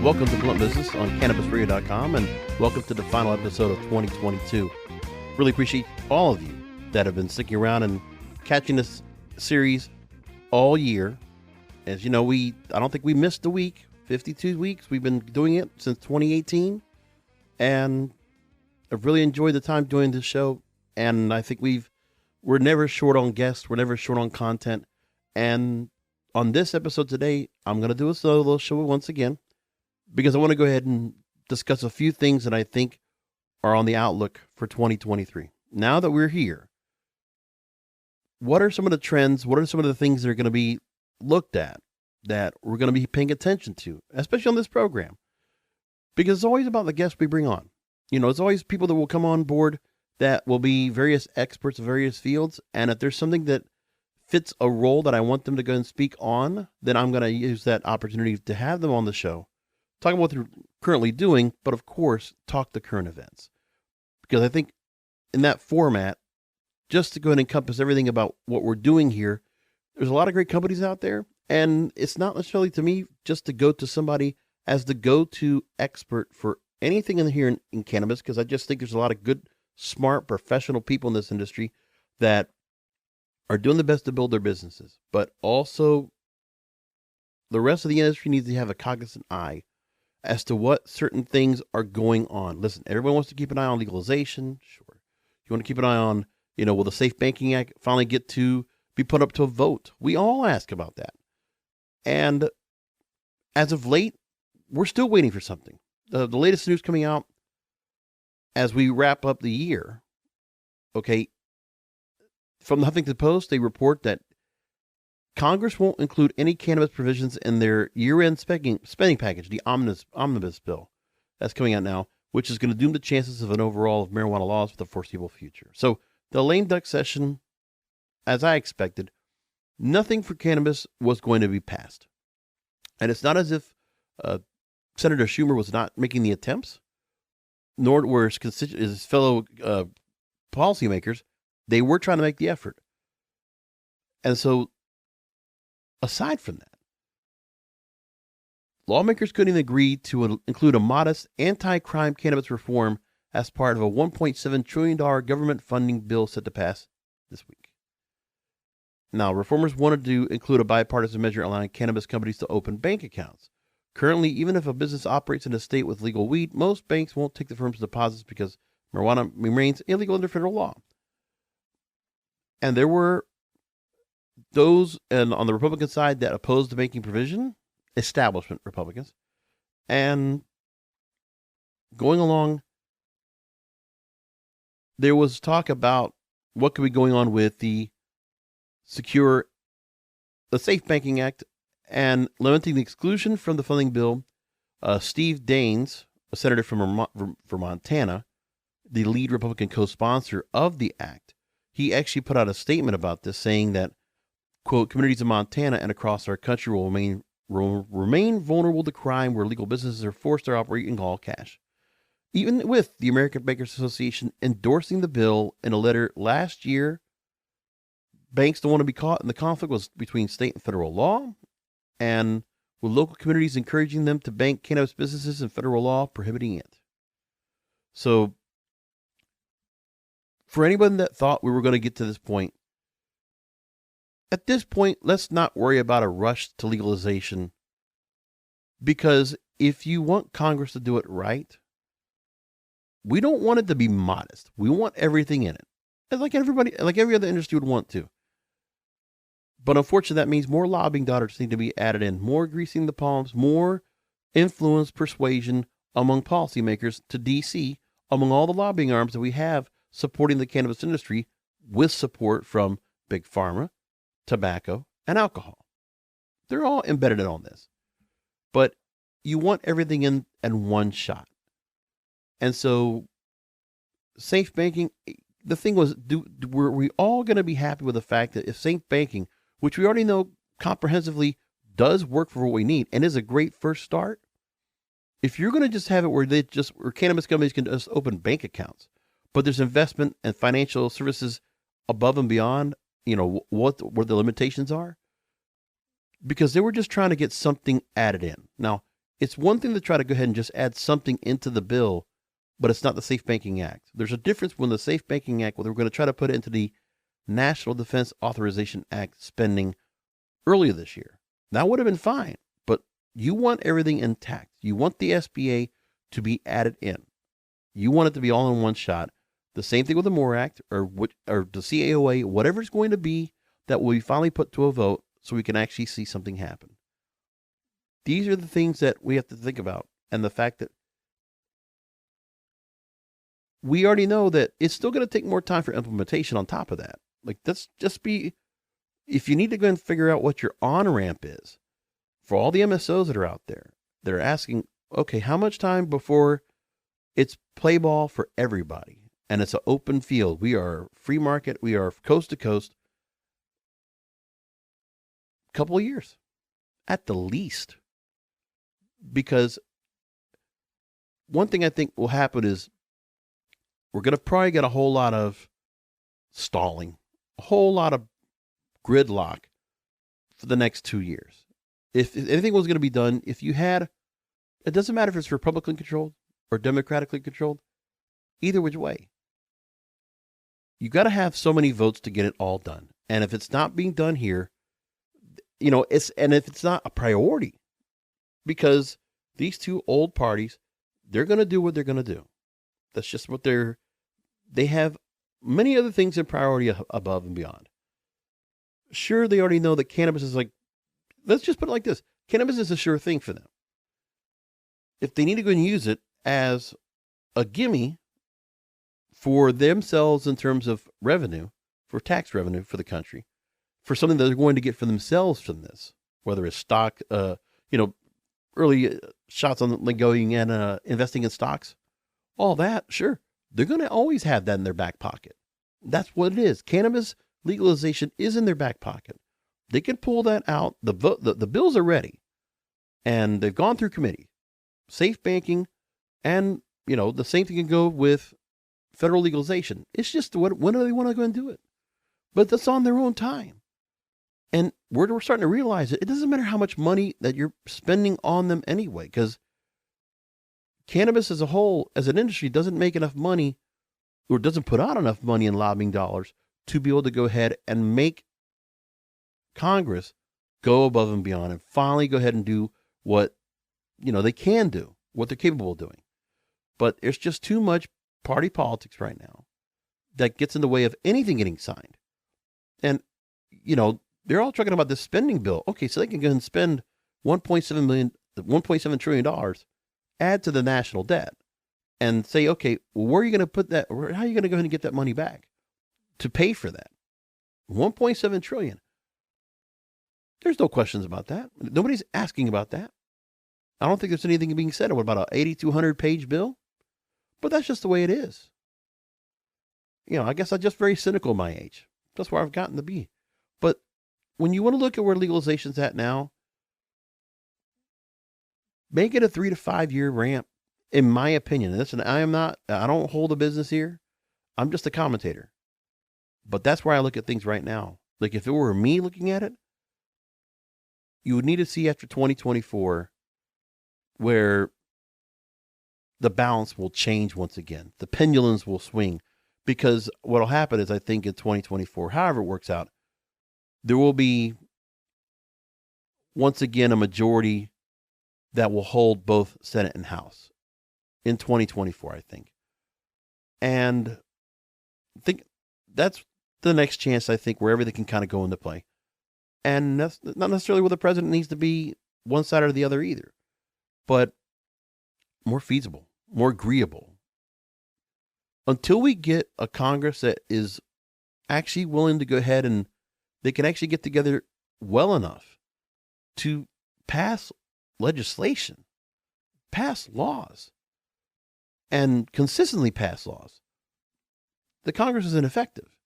Welcome to Blunt Business on CannabisRadio.com, and welcome to the final episode of 2022. Really appreciate all of you that have been sticking around and catching this series all year. As you know, I don't think we missed a week. 52 weeks. We've been doing it since 2018, and I've really enjoyed the time doing this show. And I think we're never short on guests. We're never short on content. And on this episode today, I'm going to do a solo show once again, because I want to go ahead and discuss a few things that I think are on the outlook for 2023. Now that we're here, what are some of the trends? What are some of the things that are going to be looked at that we're going to be paying attention to, especially on this program? Because it's always about the guests we bring on. You know, it's always people that will come on board that will be various experts of various fields. And if there's something that fits a role that I want them to go and speak on, then I'm going to use that opportunity to have them on the show. Talk about what they're currently doing, but of course, talk the current events. Because I think in that format, just to go ahead and encompass everything about what we're doing here, there's a lot of great companies out there, and it's not necessarily to me just to go to somebody as the go-to expert for anything in here in cannabis, because I just think there's a lot of good, smart, professional people in this industry that are doing the best to build their businesses. But also, the rest of the industry needs to have a cognizant eye as to what certain things are going on. Listen, everyone wants to keep an eye on legalization. Sure. You want to keep an eye on, will the Safe Banking Act finally get to be put up to a vote? We all ask about that. And as of late, we're still waiting for something. The latest news coming out as we wrap up the year, okay, from the Huffington Post, they report that Congress won't include any cannabis provisions in their year-end spending package, the omnibus bill that's coming out now, which is going to doom the chances of an overhaul of marijuana laws for the foreseeable future. So the lame duck session, as I expected, nothing for cannabis was going to be passed. And it's not as if Senator Schumer was not making the attempts, nor were his fellow policymakers. They were trying to make the effort. And so, aside from that, lawmakers couldn't even agree to include a modest anti-crime cannabis reform as part of a $1.7 trillion government funding bill set to pass this week. Now, reformers wanted to include a bipartisan measure allowing cannabis companies to open bank accounts. Currently, even if a business operates in a state with legal weed, most banks won't take the firm's deposits because marijuana remains illegal under federal law. And there were those on the Republican side that opposed the banking provision, establishment Republicans, and going along, there was talk about what could be going on with the Safe Banking Act and limiting the exclusion from the funding bill. Steve Daines, a senator from Montana, the lead Republican co-sponsor of the act, he actually put out a statement about this, saying that, quote, communities in Montana and across our country will remain vulnerable to crime where legal businesses are forced to operate in all cash. Even with the American Bankers Association endorsing the bill in a letter last year, banks don't want to be caught in the conflict was between state and federal law, and with local communities encouraging them to bank cannabis businesses and federal law prohibiting it. So, for anyone that thought we were going to get to this point, at this point, let's not worry about a rush to legalization, because if you want Congress to do it right, we don't want it to be modest. We want everything in it. It's like every other industry would want to. But unfortunately, that means more lobbying dollars need to be added in, more greasing the palms, more influence, persuasion among policymakers to DC, among all the lobbying arms that we have supporting the cannabis industry with support from Big Pharma, tobacco, and alcohol. They're all embedded in all this. But you want everything in one shot. And so, safe banking, the thing was, were we all going to be happy with the fact that if safe banking, which we already know comprehensively does work for what we need and is a great first start, if you're going to just have it where cannabis companies can just open bank accounts, but there's investment and financial services above and beyond, what the limitations are, because they were just trying to get something added in. Now, It's one thing to try to go ahead and just add something into the bill, but it's not the Safe Banking Act. There's a difference when the Safe Banking Act, well, they were going to try to put it into the National Defense Authorization Act spending earlier this year. That would have been fine, but you want everything intact. You want the SBA to be added in. You want it to be all in one shot. The same thing with the MORE Act or the CAOA, whatever it's going to be that will be finally put to a vote so we can actually see something happen. These are the things that we have to think about, and the fact that we already know that it's still going to take more time for implementation on top of that. Like, let's just be, if you need to go and figure out what your on-ramp is for all the MSOs that are out there, they're asking, okay, how much time before it's play ball for everybody? And it's an open field. We are free market. We are coast to coast. Couple of years at the least. Because one thing I think will happen is we're going to probably get a whole lot of stalling, a whole lot of gridlock for the next 2 years. If anything was going to be done, if you had, it doesn't matter if it's Republican controlled or democratically controlled, either which way. You got to have so many votes to get it all done. And if it's not being done here, if it's not a priority, because these two old parties, they're going to do what they're going to do. That's just what they have many other things in priority above and beyond. Sure, they already know that cannabis is like, let's just put it like this. Cannabis is a sure thing for them. If they need to go and use it as a gimme for themselves in terms of revenue, for tax revenue for the country, for something that they're going to get for themselves from this, whether it's stock, early shots on going and investing in stocks, all that, sure. They're going to always have that in their back pocket. That's what it is. Cannabis legalization is in their back pocket. They can pull that out. The bills are ready, and they've gone through committee. Safe banking, and the same thing can go with federal legalization. It's just when do they want to go and do it? But that's on their own time. And we're starting to realize it doesn't matter how much money that you're spending on them anyway, because cannabis as a whole, as an industry, doesn't make enough money or doesn't put out enough money in lobbying dollars to be able to go ahead and make Congress go above and beyond and finally go ahead and do what they can do, what they're capable of doing. But there's just too much party politics right now that gets in the way of anything getting signed. And, they're all talking about this spending bill. Okay, so they can go and spend $1.7 trillion, add to the national debt, and say, okay, well, where are you going to put that? How are you going to go ahead and get that money back to pay for that? 1.7 trillion. There's no questions about that. Nobody's asking about that. I don't think there's anything being said. What about an 8,200 page bill? But that's just the way it is. I guess I'm just very cynical at my age. That's where I've gotten to be. But when you want to look at where legalization's at now, make it a 3 to 5 year ramp, in my opinion. Listen, I don't hold a business here. I'm just a commentator. But that's where I look at things right now. Like, if it were me looking at it, you would need to see after 2024 where the balance will change once again. The pendulums will swing, because what will happen is, I think in 2024, however it works out, there will be once again a majority that will hold both Senate and House in 2024, I think. And I think that's the next chance, I think, where everything can kind of go into play. And that's not necessarily where the president needs to be one side or the other either, but more feasible, more agreeable. Until we get a Congress that is actually willing to go ahead and they can actually get together well enough to pass legislation, pass laws, and consistently pass laws, the Congress is ineffective.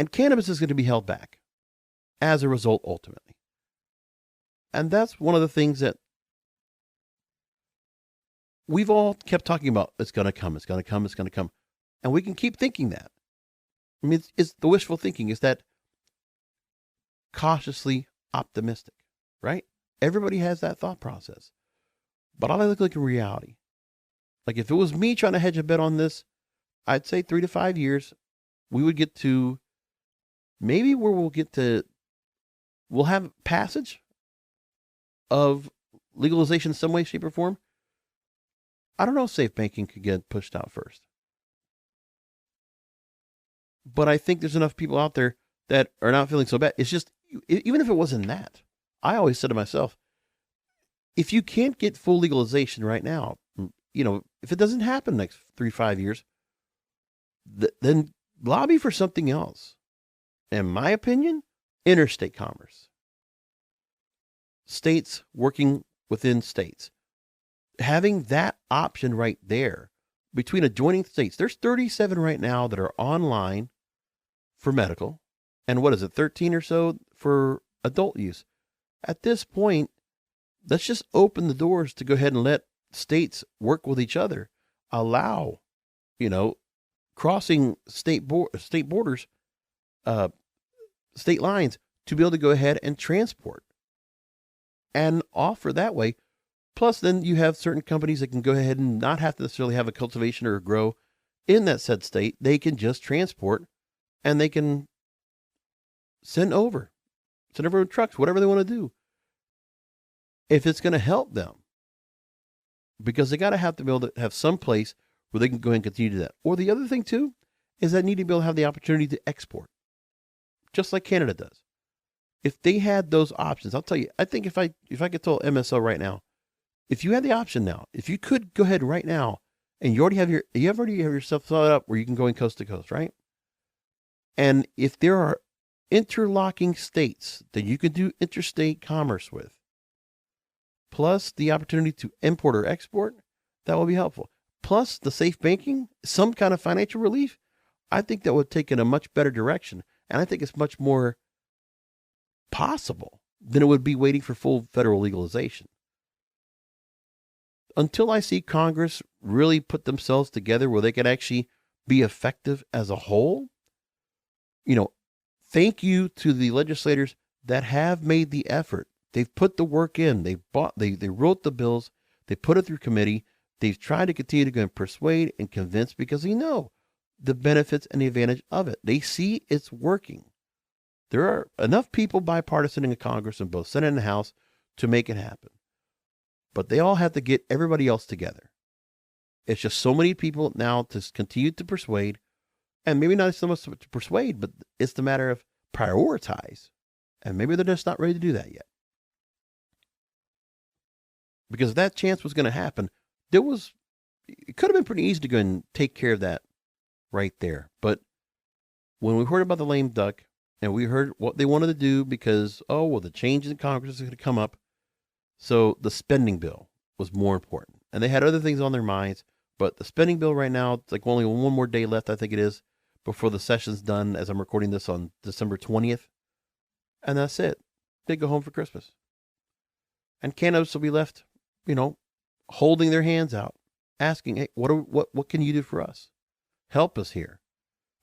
And cannabis is going to be held back as a result, ultimately. And that's one of the things that we've all kept talking about. It's going to come, it's going to come, it's going to come. And we can keep thinking that. I mean, it's the wishful thinking. Is that cautiously optimistic, right? Everybody has that thought process. But I like to look at reality. Like if it was me trying to hedge a bet on this, I'd say 3 to 5 years, we would get to maybe where we'll have passage of legalization in some way, shape, or form. I don't know if safe banking could get pushed out first. But I think there's enough people out there that are not feeling so bad. It's just, even if it wasn't that, I always said to myself, if you can't get full legalization right now, if it doesn't happen next 3-5 years, then lobby for something else. In my opinion, interstate commerce. States working within states. Having that option right there between adjoining states. There's 37 right now that are online for medical. And 13 or so for adult use. At this point, let's just open the doors to go ahead and let states work with each other. Allow, crossing state borders, state lines to be able to go ahead and transport and offer that way. Plus, then you have certain companies that can go ahead and not have to necessarily have a cultivation or a grow in that said state. They can just transport and they can send over with trucks, whatever they want to do. If it's going to help them, because they got to have to be able to have some place where they can go ahead and continue to do that. Or the other thing too, is that need to be able to have the opportunity to export, just like Canada does. If they had those options, I'll tell you, I think if I could tell MSO right now, if you had the option now, if you could go ahead right now, and you already have yourself thought up where you can go in coast to coast, right? And if there are interlocking states that you can do interstate commerce with, plus the opportunity to import or export, that will be helpful. Plus the safe banking, some kind of financial relief, I think that would take in a much better direction. And I think it's much more possible than it would be waiting for full federal legalization. Until I see Congress really put themselves together where they can actually be effective as a whole, thank you to the legislators that have made the effort. They've put the work in. They wrote the bills. They put it through committee. They've tried to continue to go and persuade and convince because they know the benefits and the advantage of it. They see it's working. There are enough people bipartisan in Congress in both Senate and House to make it happen. But they all have to get everybody else together. It's just so many people now to continue to persuade, and maybe not so much to persuade, but it's the matter of prioritize. And maybe they're just not ready to do that yet. Because if that chance was going to happen, it could have been pretty easy to go and take care of that right there. But when we heard about the lame duck and we heard what they wanted to do because, the changes in Congress is going to come up. So the spending bill was more important. And they had other things on their minds, but the spending bill right now, it's like only one more day left, I think it is, before the session's done as I'm recording this on December 20th. And that's it. They go home for Christmas. And cannabis will be left, holding their hands out, asking, hey, what can you do for us? Help us here.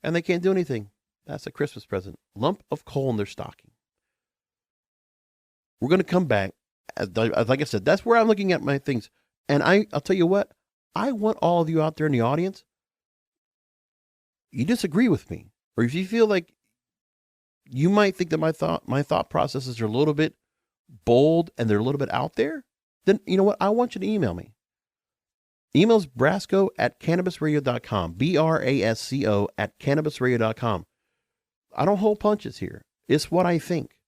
And they can't do anything. That's a Christmas present. Lump of coal in their stocking. We're going to come back. Like I said, that's where I'm looking at my things. And I'll tell you what, I want all of you out there in the audience, you disagree with me, or if you feel like you might think that my thought processes are a little bit bold and they're a little bit out there, then you know what? I want you to email me. Email's brasco@cannabisradio.com, BRASCO@cannabisradio.com. I don't hold punches here. It's what I think.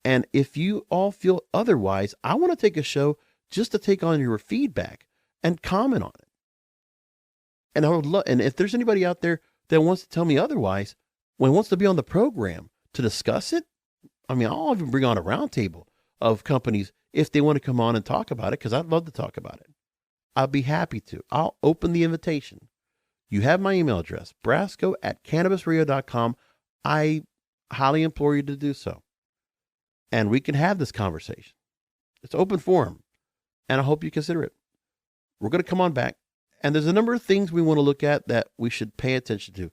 And if you all feel otherwise, I want to take a show just to take on your feedback and comment on it. And I would love, and if there's anybody out there that wants to tell me otherwise, wants to be on the program to discuss it, I'll even bring on a roundtable of companies if they want to come on and talk about it, because I'd love to talk about it. I'll be happy to. I'll open the invitation. You have my email address, brasco@cannabisradio.com. I highly implore you to do so. And we can have this conversation. It's open forum. And I hope you consider it. We're going to come on back. And there's a number of things we want to look at that we should pay attention to.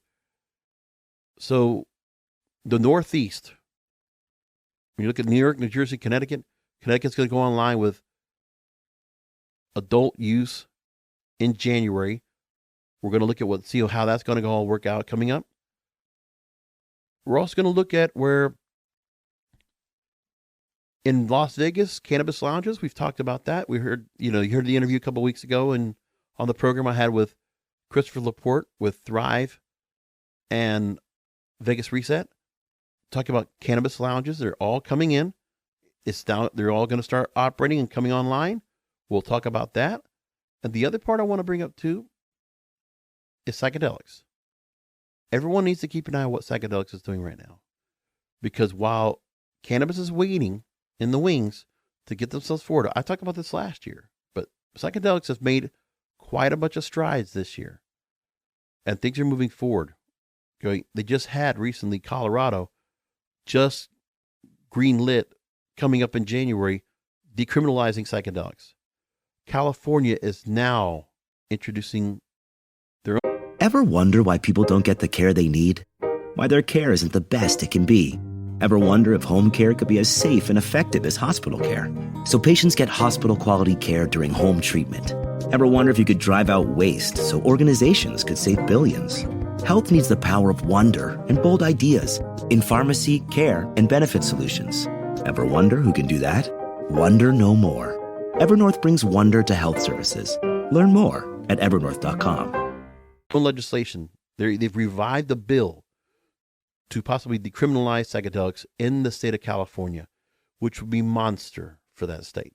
So the Northeast, when you look at New York, New Jersey, Connecticut, Connecticut's going to go online with adult use in January. We're going to look at see how that's going to all work out coming up. We're also going to look at where in Las Vegas, cannabis lounges, we've talked about that. We heard, you heard the interview a couple of weeks ago and on the program I had with Christopher Laporte with Thrive and Vegas Reset, talking about cannabis lounges. They're all coming in. They're all going to start operating and coming online. We'll talk about that. And the other part I want to bring up too is psychedelics. Everyone needs to keep an eye on what psychedelics is doing right now. Because while cannabis is waiting in the wings to get themselves forward, I talked about this last year, but psychedelics have made quite a bunch of strides this year. And things are moving forward. They just had recently Colorado just greenlit coming up in January, decriminalizing psychedelics. California is now introducing their own. Ever wonder why people don't get the care they need? Why their care isn't the best it can be? Ever wonder if home care could be as safe and effective as hospital care? So patients get hospital-quality care during home treatment. Ever wonder if you could drive out waste so organizations could save billions? Health needs the power of wonder and bold ideas in pharmacy, care, and benefit solutions. Ever wonder who can do that? Wonder no more. Evernorth brings wonder to health services. Learn more at evernorth.com. Legislation. They've revived the bill to possibly decriminalize psychedelics in the state of California, which would be monster for that state.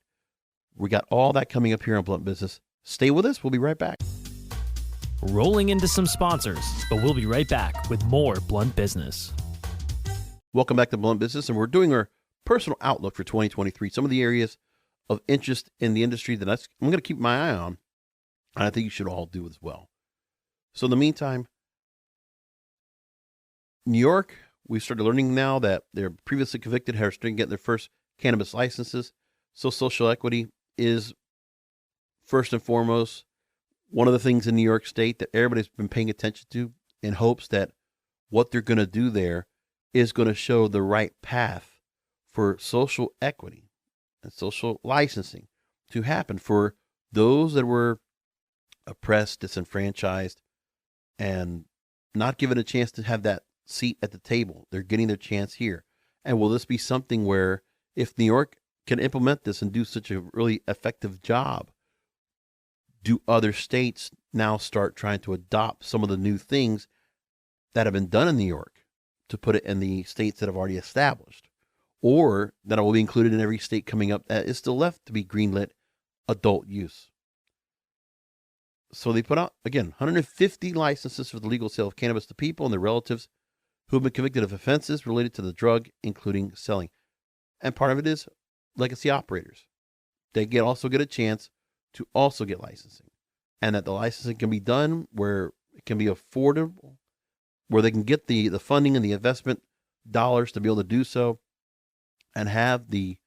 We got all that coming up here on Blunt Business. Stay with us. We'll be right back. Rolling into some sponsors, but we'll be right back with more Blunt Business. Welcome back to Blunt Business, and we're doing our personal outlook for 2023. Some of the areas of interest in the industry that I'm going to keep my eye on, and I think you should all do as well. So in the meantime, New York, we started learning now that they're previously convicted are starting to get their first cannabis licenses. So social equity is first and foremost one of the things in New York State that everybody's been paying attention to in hopes that what they're going to do there is going to show the right path for social equity and social licensing to happen for those that were oppressed, disenfranchised, and not given a chance to have that seat at the table. They're getting their chance here. And will this be something where if New York can implement this and do such a really effective job, do other states now start trying to adopt some of the new things that have been done in New York to put it in the states that have already established, or that will be included in every state coming up that is still left to be greenlit adult use? So they put out, again, 150 licenses for the legal sale of cannabis to people and their relatives who have been convicted of offenses related to the drug, including selling. And part of it is legacy operators. They also get a chance to also get licensing, and that the licensing can be done where it can be affordable, where they can get the funding and the investment dollars to be able to do so and have the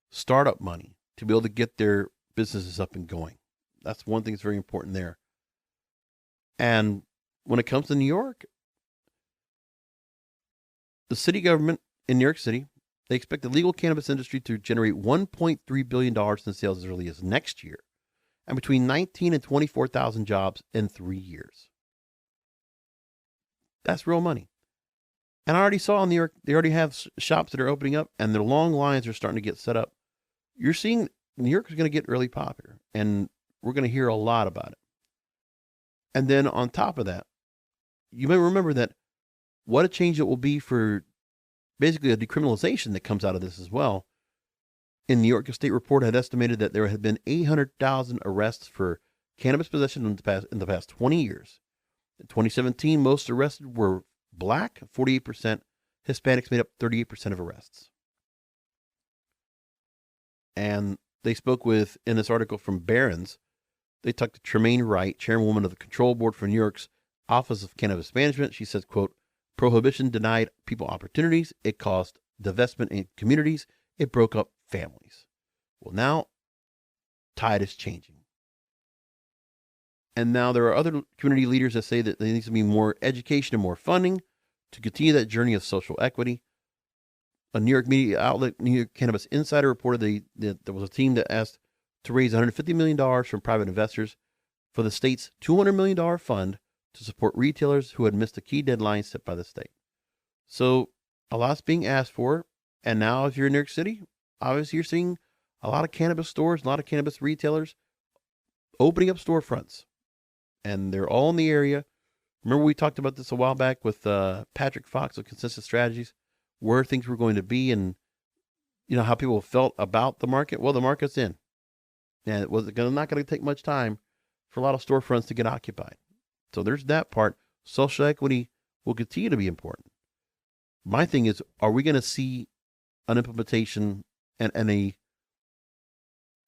startup money to be able to get their businesses up and going. That's one thing that's very important there. And when it comes to New York, the city government in New York City, they expect the legal cannabis industry to generate $1.3 billion in sales as early as next year, and between 19 and 24,000 jobs in 3 years. That's real money. And I already saw in New York, they already have shops that are opening up, and their long lines are starting to get set up. You're seeing New York is going to get really popular, and we're going to hear a lot about it. And then on top of that, you may remember that what a change it will be for basically a decriminalization that comes out of this as well. In New York, a state report had estimated that there had been 800,000 arrests for cannabis possession in the past 20 years. In 2017, most arrested were Black, 48%. Hispanics made up 38% of arrests. And they spoke with, in this article from Barron's, they talked to Tremaine Wright, chairwoman of the control board for New York's Office of Cannabis Management. She says, quote, "Prohibition denied people opportunities. It caused divestment in communities. It broke up families." Well, now tide is changing. And now there are other community leaders that say that there needs to be more education and more funding to continue that journey of social equity. A New York media outlet, New York Cannabis Insider, reported that there was a team that asked to raise $150 million from private investors for the state's $200 million fund to support retailers who had missed a key deadline set by the state. So a lot's being asked for. And now if you're in New York City, obviously you're seeing a lot of cannabis stores, a lot of cannabis retailers opening up storefronts. And they're all in the area. Remember we talked about this a while back with Patrick Fox of Consensus Strategies, where things were going to be and, how people felt about the market. Well, the market's in. And it was not going to take much time for a lot of storefronts to get occupied. So there's that part. Social equity will continue to be important. My thing is, are we going to see an implementation and a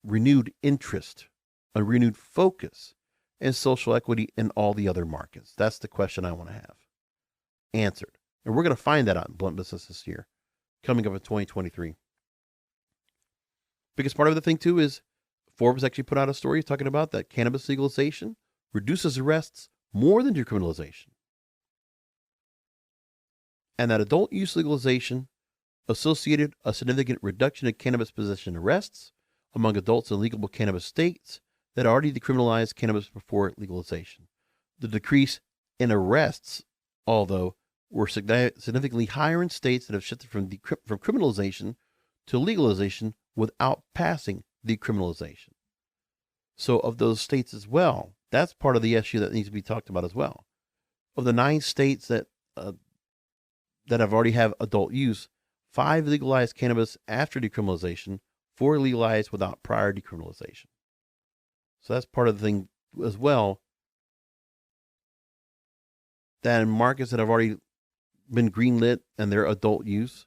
renewed interest, a renewed focus in social equity in all the other markets? That's the question I want to have answered. And we're going to find that out in Blunt Business this year, coming up in 2023. Biggest part of the thing, too, is Forbes actually put out a story talking about that cannabis legalization reduces arrests more than decriminalization. And that adult use legalization associated a significant reduction in cannabis possession arrests among adults in legal cannabis states that already decriminalized cannabis before legalization. The decrease in arrests, although, were significantly higher in states that have shifted from criminalization to legalization without passing decriminalization. So of those states as well, that's part of the issue that needs to be talked about as well. Of the 9 states that have already have adult use, 5 legalized cannabis after decriminalization, 4 legalized without prior decriminalization. So that's part of the thing as well, that in markets that have already been greenlit and they're adult use,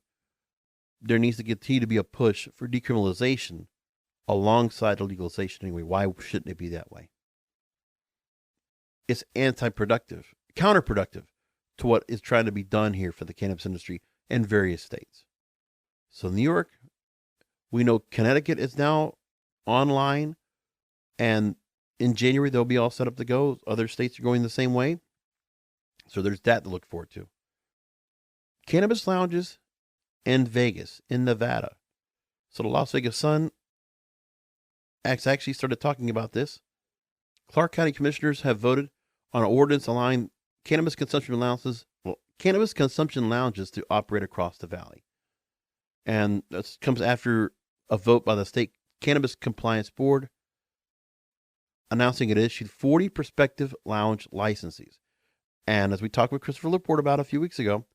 there needs to continue to be a push for decriminalization alongside the legalization anyway. Why shouldn't it be that way? It's counterproductive to what is trying to be done here for the cannabis industry in various states. So New York, we know Connecticut is now online, and in January they'll be all set up to go. Other states are going the same way. So there's that to look forward to. Cannabis lounges in Vegas, in Nevada. So the Las Vegas Sun actually started talking about this. Clark County commissioners have voted on an ordinance allowing cannabis consumption lounges to operate across the valley. And this comes after a vote by the state Cannabis Compliance Board announcing it issued 40 prospective lounge licenses. And as we talked with Christopher Laporte about a few weeks ago,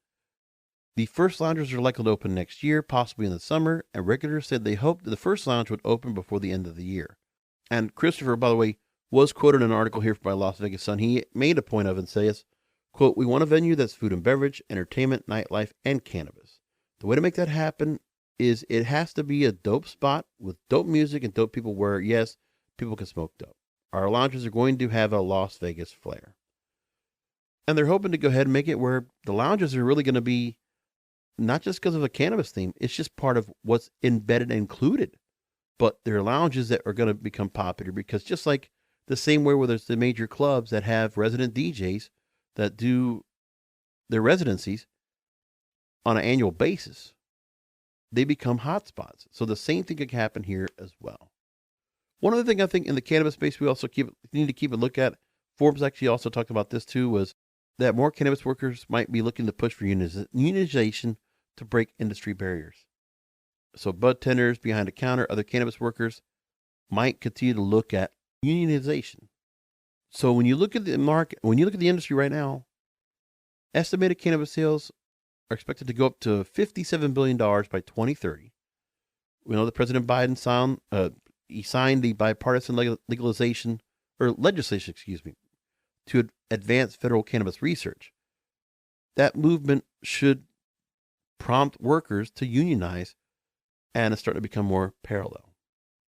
the first lounges are likely to open next year, possibly in the summer, and regulators said they hoped the first lounge would open before the end of the year. And Christopher, by the way, was quoted in an article here by Las Vegas Sun. He made a point of it and says, quote, "We want a venue that's food and beverage, entertainment, nightlife, and cannabis. The way to make that happen is it has to be a dope spot with dope music and dope people where, yes, people can smoke dope. Our lounges are going to have a Las Vegas flair." And they're hoping to go ahead and make it where the lounges are really going to be not just because of a cannabis theme, it's just part of what's embedded and included. But there are lounges that are going to become popular because just like the same way where there's the major clubs that have resident DJs that do their residencies on an annual basis, they become hotspots. So the same thing could happen here as well. One other thing I think in the cannabis space we also need to keep a look at, Forbes actually also talked about this too, was that more cannabis workers might be looking to push for unionization to break industry barriers. So bud tenders, behind the counter, other cannabis workers might continue to look at unionization. So when you look at the market, when you look at the industry right now, estimated cannabis sales are expected to go up to $57 billion by 2030. We know that President Biden signed the bipartisan legislation to advance federal cannabis research. That movement should prompt workers to unionize and it's starting to become more parallel.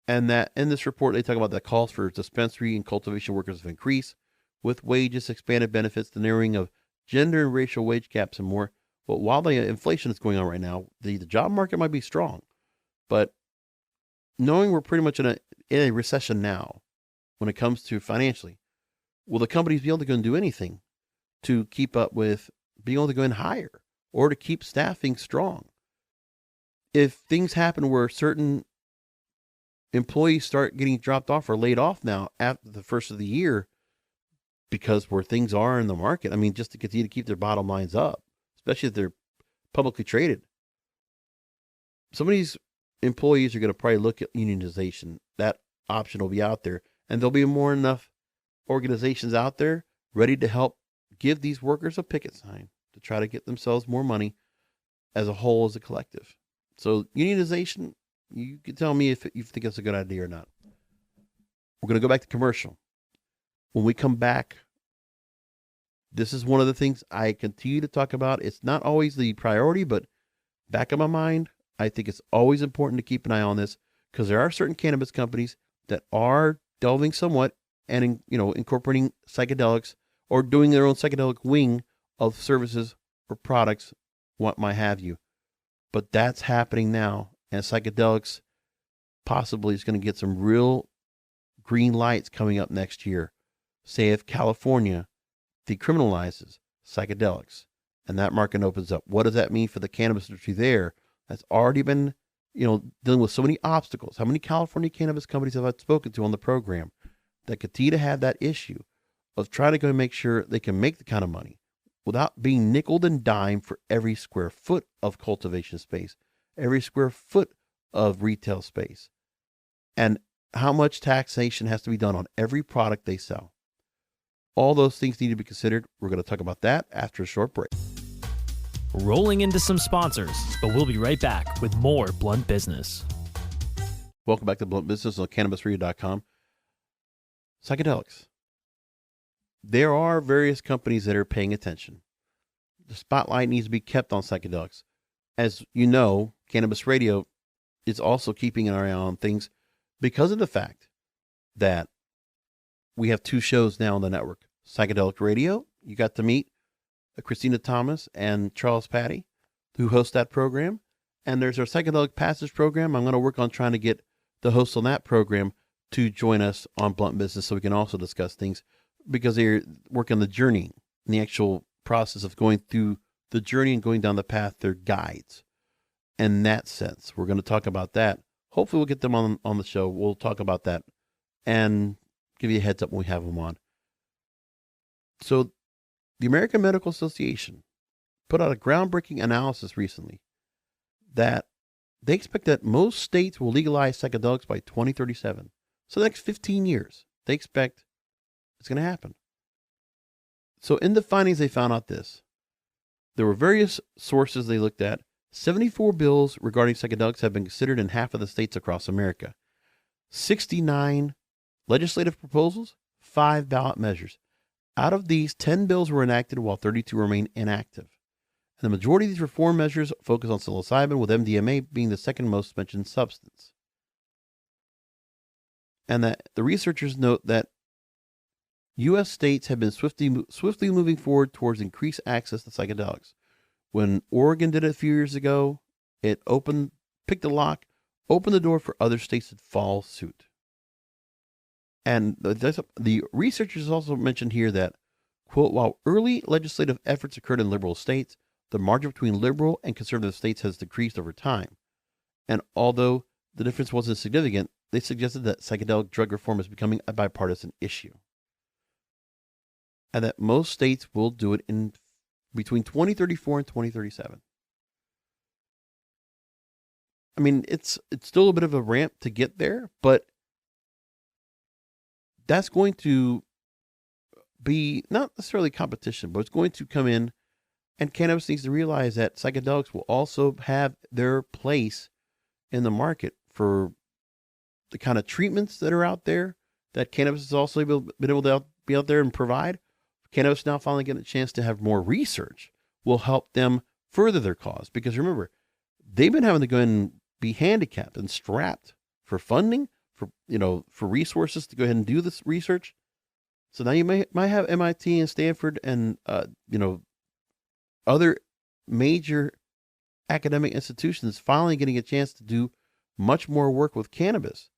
And that in this report, they talk about the calls for dispensary and cultivation workers have increased with wages, expanded benefits, the narrowing of gender and racial wage gaps and more. But while the inflation is going on right now, the job market might be strong. But knowing we're pretty much in a recession now when it comes to financially, will the companies be able to go and do anything to keep up with being able to go and hire or to keep staffing strong? if things happen where certain employees start getting dropped off or laid off now after the first of the year because where things are in the market, I mean, just to continue to keep their bottom lines up, especially if they're publicly traded, some of these employees are going to probably look at unionization. That option will be out there, and there'll be more enough organizations out there ready to help give these workers a picket sign to try to get themselves more money as a whole, as a collective. So unionization, you can tell me if you think it's a good idea or not. We're going to go back to commercial. When we come back, this is one of the things I continue to talk about. It's not always the priority, but back of my mind, I think it's always important to keep an eye on this, because there are certain cannabis companies that are delving somewhat and, incorporating psychedelics or doing their own psychedelic wing of services or products, what might have you. But that's happening now, and psychedelics possibly is going to get some real green lights coming up next year. Say if California decriminalizes psychedelics and that market opens up, what does that mean for the cannabis industry there? That's already been, dealing with so many obstacles. How many California cannabis companies have I spoken to on the program that continue to have that issue of trying to go and make sure they can make the kind of money without being nickeled and dimed for every square foot of cultivation space, every square foot of retail space, and how much taxation has to be done on every product they sell. All those things need to be considered. We're going to talk about that after a short break. Rolling into some sponsors, but we'll be right back with more Blunt Business. Welcome back to Blunt Business on CannabisRadio.com. Psychedelics. There are various companies that are paying attention. The spotlight needs to be kept on psychedelics. As you know, Cannabis Radio is also keeping an eye on things because of the fact that we have two shows now on the network. Psychedelic Radio, you got to meet Christina Thomas and Charles Patty, who host that program. And there's our Psychedelic Passage program. I'm going to work on trying to get the hosts on that program to join us on Blunt Business so we can also discuss things, because they're working the journey and the actual process of going through the journey and going down the path. They're guides. In that sense, we're going to talk about that. Hopefully we'll get them on the show. We'll talk about that and give you a heads up when we have them on. So the American Medical Association put out a groundbreaking analysis recently that they expect that most states will legalize psychedelics by 2037. So the next 15 years, they expect it's going to happen. So in the findings, they found out this. There were various sources they looked at. 74 bills regarding psychedelics have been considered in half of the states across America. 69 legislative proposals, 5 ballot measures. Out of these, 10 bills were enacted while 32 remain inactive. And the majority of these reform measures focus on psilocybin, with MDMA being the second most mentioned substance. And that the researchers note that U.S. states have been swiftly moving forward towards increased access to psychedelics. When Oregon did it a few years ago, it picked the lock, opened the door for other states to follow suit. And the researchers also mentioned here that, quote, while early legislative efforts occurred in liberal states, the margin between liberal and conservative states has decreased over time. And although the difference wasn't significant, they suggested that psychedelic drug reform is becoming a bipartisan issue. And that most states will do it in between 2034 and 2037. I mean, it's still a bit of a ramp to get there, but that's going to be not necessarily competition, but it's going to come in, and cannabis needs to realize that psychedelics will also have their place in the market for the kind of treatments that are out there that cannabis has also been able to be out there and provide. Cannabis now finally getting a chance to have more research will help them further their cause. Because remember, they've been having to go and be handicapped and strapped for funding, for resources to go ahead and do this research. So now you might have MIT and Stanford and other major academic institutions finally getting a chance to do much more work with cannabis.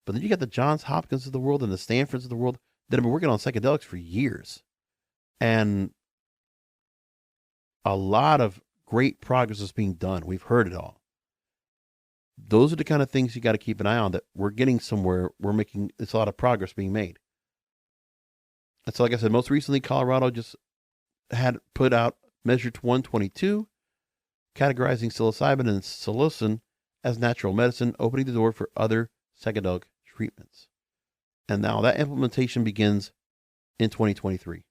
But then you got the Johns Hopkins of the world and the Stanfords of the world that have been working on psychedelics for years. And a lot of great progress is being done. We've heard it all. those are the kind of things you got to keep an eye on, that we're getting somewhere. It's a lot of progress being made. And so, like I said, most recently, Colorado just had put out Measure 122, categorizing psilocybin and psilocin as natural medicine, opening the door for other psychedelic treatments. And now that implementation begins in 2023.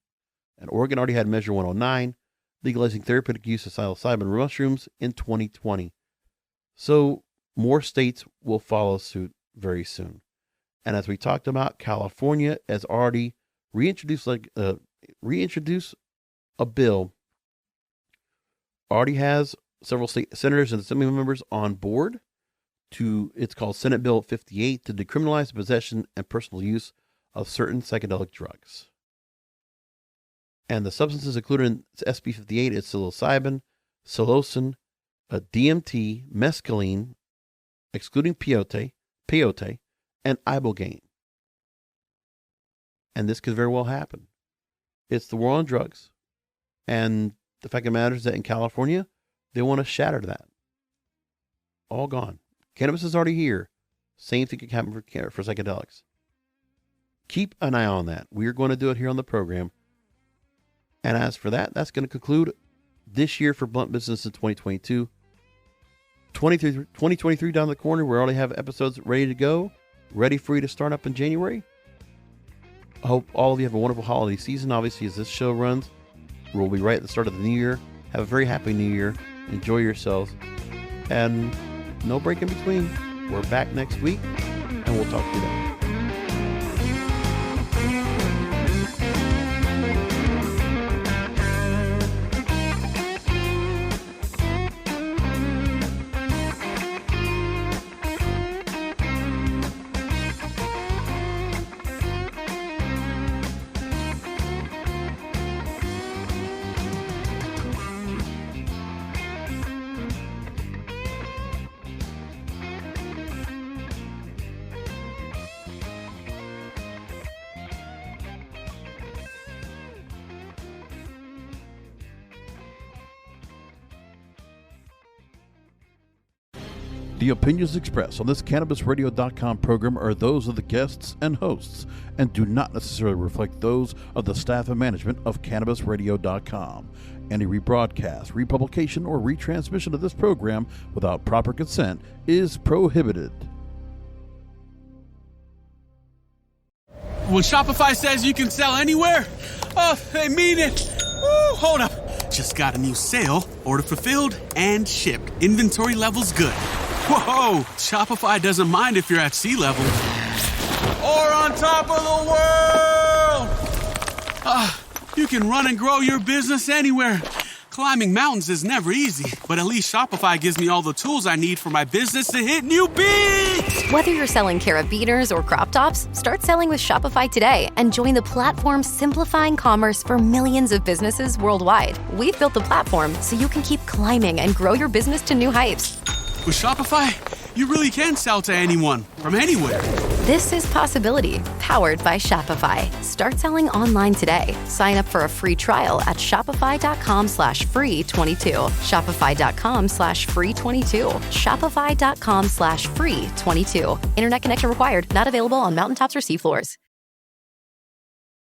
And Oregon already had Measure 109, legalizing therapeutic use of psilocybin mushrooms in 2020. So more states will follow suit very soon. And as we talked about, California has already reintroduced a bill, already has several state senators and assembly members on board it's called Senate Bill 58, to decriminalize the possession and personal use of certain psychedelic drugs. And the substances included in SB 58 is psilocybin, psilocin, DMT, mescaline, excluding peyote, and ibogaine. And this could very well happen. It's the war on drugs. And the fact of the matter is that in California, they want to shatter that. All gone. Cannabis is already here. Same thing can happen for psychedelics. Keep an eye on that. We are going to do it here on the program. And as for that, that's going to conclude this year for Blunt Business in 2022. 2023 down the corner. We already have episodes ready to go, ready for you to start up in January. I hope all of you have a wonderful holiday season. Obviously, as this show runs, we'll be right at the start of the new year. Have a very happy new year. Enjoy yourselves. And no break in between. We're back next week, and we'll talk to you then. The opinions expressed on this CannabisRadio.com program are those of the guests and hosts and do not necessarily reflect those of the staff and management of CannabisRadio.com. Any rebroadcast, republication, or retransmission of this program without proper consent is prohibited. When Shopify says you can sell anywhere, oh, they mean it. Woo, hold up. Just got a new sale, order fulfilled and shipped. Inventory level's good. Whoa, Shopify doesn't mind if you're at sea level or on top of the world. You can run and grow your business anywhere. Climbing mountains is never easy, but at least Shopify gives me all the tools I need for my business to hit new peaks. Whether you're selling carabiners or crop tops, start selling with Shopify today and join the platform simplifying commerce for millions of businesses worldwide. We've built the platform so you can keep climbing and grow your business to new heights. With Shopify, you really can sell to anyone, from anywhere. This is Possibility, powered by Shopify. Start selling online today. Sign up for a free trial at shopify.com/free22. Shopify.com/free22. Shopify.com/free22. Internet connection required. Not available on mountaintops or seafloors.